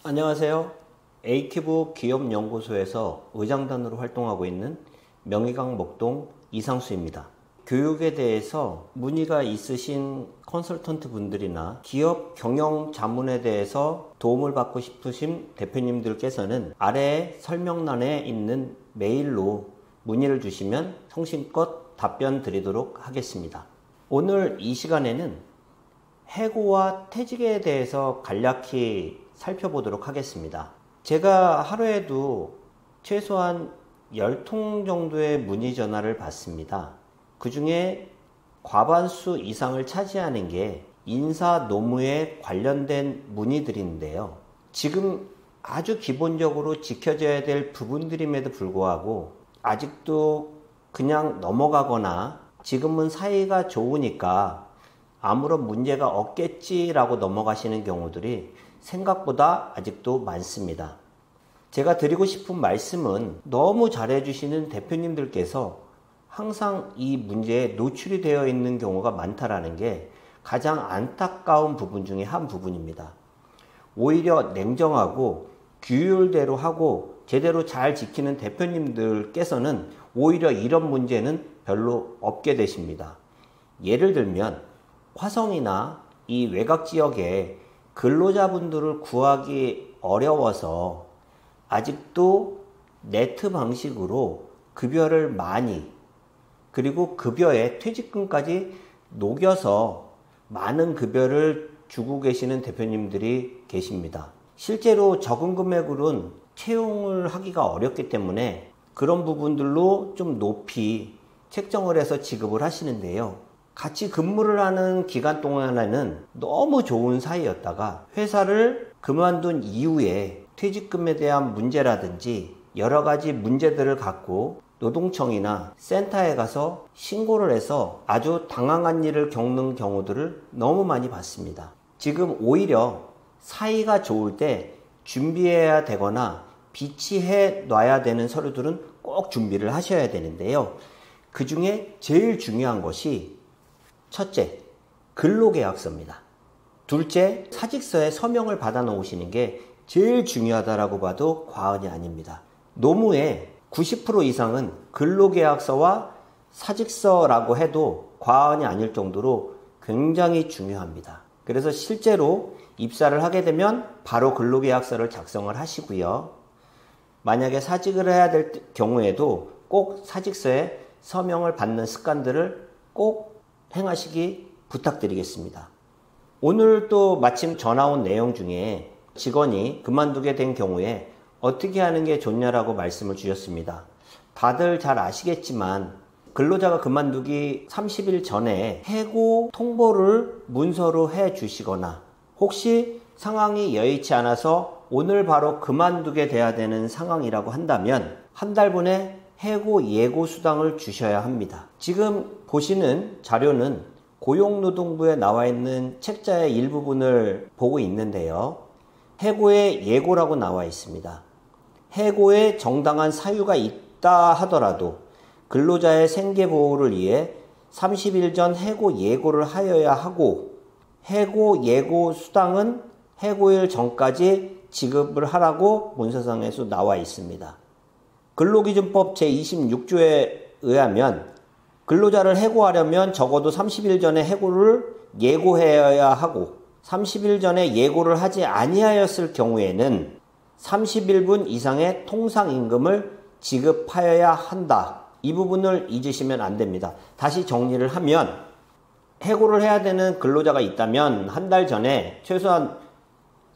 안녕하세요. A큐브 기업연구소에서 의장단으로 활동하고 있는 명의강 목동 이상수입니다. 교육에 대해서 문의가 있으신 컨설턴트 분들이나 기업 경영 자문에 대해서 도움을 받고 싶으신 대표님들께서는 아래 설명란에 있는 메일로 문의를 주시면 성심껏 답변 드리도록 하겠습니다. 오늘 이 시간에는 해고와 퇴직에 대해서 간략히 살펴보도록 하겠습니다. 제가 하루에도 최소한 10통 정도의 문의 전화를 받습니다. 그 중에 과반수 이상을 차지하는 게 인사 노무에 관련된 문의들인데요. 지금 아주 기본적으로 지켜져야 될 부분들임에도 불구하고 아직도 그냥 넘어가거나 지금은 사이가 좋으니까 아무런 문제가 없겠지라고 넘어가시는 경우들이 생각보다 아직도 많습니다. 제가 드리고 싶은 말씀은 너무 잘해주시는 대표님들께서 항상 이 문제에 노출이 되어 있는 경우가 많다라는 게 가장 안타까운 부분 중에 한 부분입니다. 오히려 냉정하고 규율대로 하고 제대로 잘 지키는 대표님들께서는 오히려 이런 문제는 별로 없게 되십니다. 예를 들면 화성이나 이 외곽 지역에 근로자분들을 구하기 어려워서 아직도 네트 방식으로 급여를 많이 그리고 급여에 퇴직금까지 녹여서 많은 급여를 주고 계시는 대표님들이 계십니다. 실제로 적은 금액으로는 채용을 하기가 어렵기 때문에 그런 부분들로 좀 높이 책정을 해서 지급을 하시는데요. 같이 근무를 하는 기간 동안에는 너무 좋은 사이였다가 회사를 그만둔 이후에 퇴직금에 대한 문제라든지 여러 가지 문제들을 갖고 노동청이나 센터에 가서 신고를 해서 아주 당황한 일을 겪는 경우들을 너무 많이 봤습니다. 지금 오히려 사이가 좋을 때 준비해야 되거나 비치해 놔야 되는 서류들은 꼭 준비를 하셔야 되는데요. 그 중에 제일 중요한 것이 첫째, 근로계약서입니다. 둘째, 사직서에 서명을 받아 놓으시는 게 제일 중요하다라고 봐도 과언이 아닙니다. 노무의 90% 이상은 근로계약서와 사직서라고 해도 과언이 아닐 정도로 굉장히 중요합니다. 그래서 실제로 입사를 하게 되면 바로 근로계약서를 작성을 하시고요. 만약에 사직을 해야 될 경우에도 꼭 사직서에 서명을 받는 습관들을 꼭 행하시기 부탁드리겠습니다. 오늘 또 마침 전화 온 내용 중에 직원이 그만두게 된 경우에 어떻게 하는 게 좋냐라고 말씀을 주셨습니다. 다들 잘 아시겠지만 근로자가 그만두기 30일 전에 해고 통보를 문서로 해 주시거나 혹시 상황이 여의치 않아서 오늘 바로 그만두게 돼야 되는 상황이라고 한다면 한 달분의 해고 예고 수당을 주셔야 합니다. 지금 보시는 자료는 고용노동부에 나와 있는 책자의 일부분을 보고 있는데요. 해고의 예고라고 나와 있습니다. 해고에 정당한 사유가 있다 하더라도 근로자의 생계보호를 위해 30일 전 해고 예고를 하여야 하고 해고 예고 수당은 해고일 전까지 지급을 하라고 문서상에서 나와 있습니다. 근로기준법 제26조에 의하면 근로자를 해고하려면 적어도 30일 전에 해고를 예고해야 하고 30일 전에 예고를 하지 아니하였을 경우에는 30일분 이상의 통상임금을 지급하여야 한다. 이 부분을 잊으시면 안 됩니다. 다시 정리를 하면 해고를 해야 되는 근로자가 있다면 한 달 전에 최소한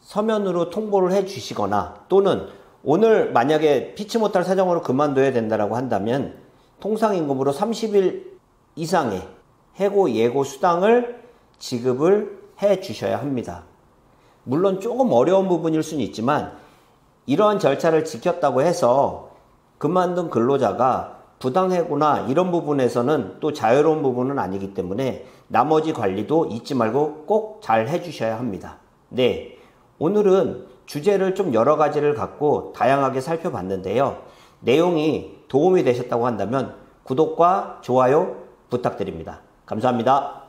서면으로 통보를 해 주시거나 또는 오늘 만약에 피치 못할 사정으로 그만둬야 된다고 한다면 통상임금으로 30일 이상의 해고 예고 수당을 지급을 해 주셔야 합니다. 물론 조금 어려운 부분일 수는 있지만 이러한 절차를 지켰다고 해서 그만둔 근로자가 부당해고나 이런 부분에서는 또 자유로운 부분은 아니기 때문에 나머지 관리도 잊지 말고 꼭 잘 해주셔야 합니다. 네, 오늘은 주제를 좀 여러 가지를 갖고 다양하게 살펴봤는데요. 내용이 도움이 되셨다고 한다면 구독과 좋아요 부탁드립니다. 감사합니다.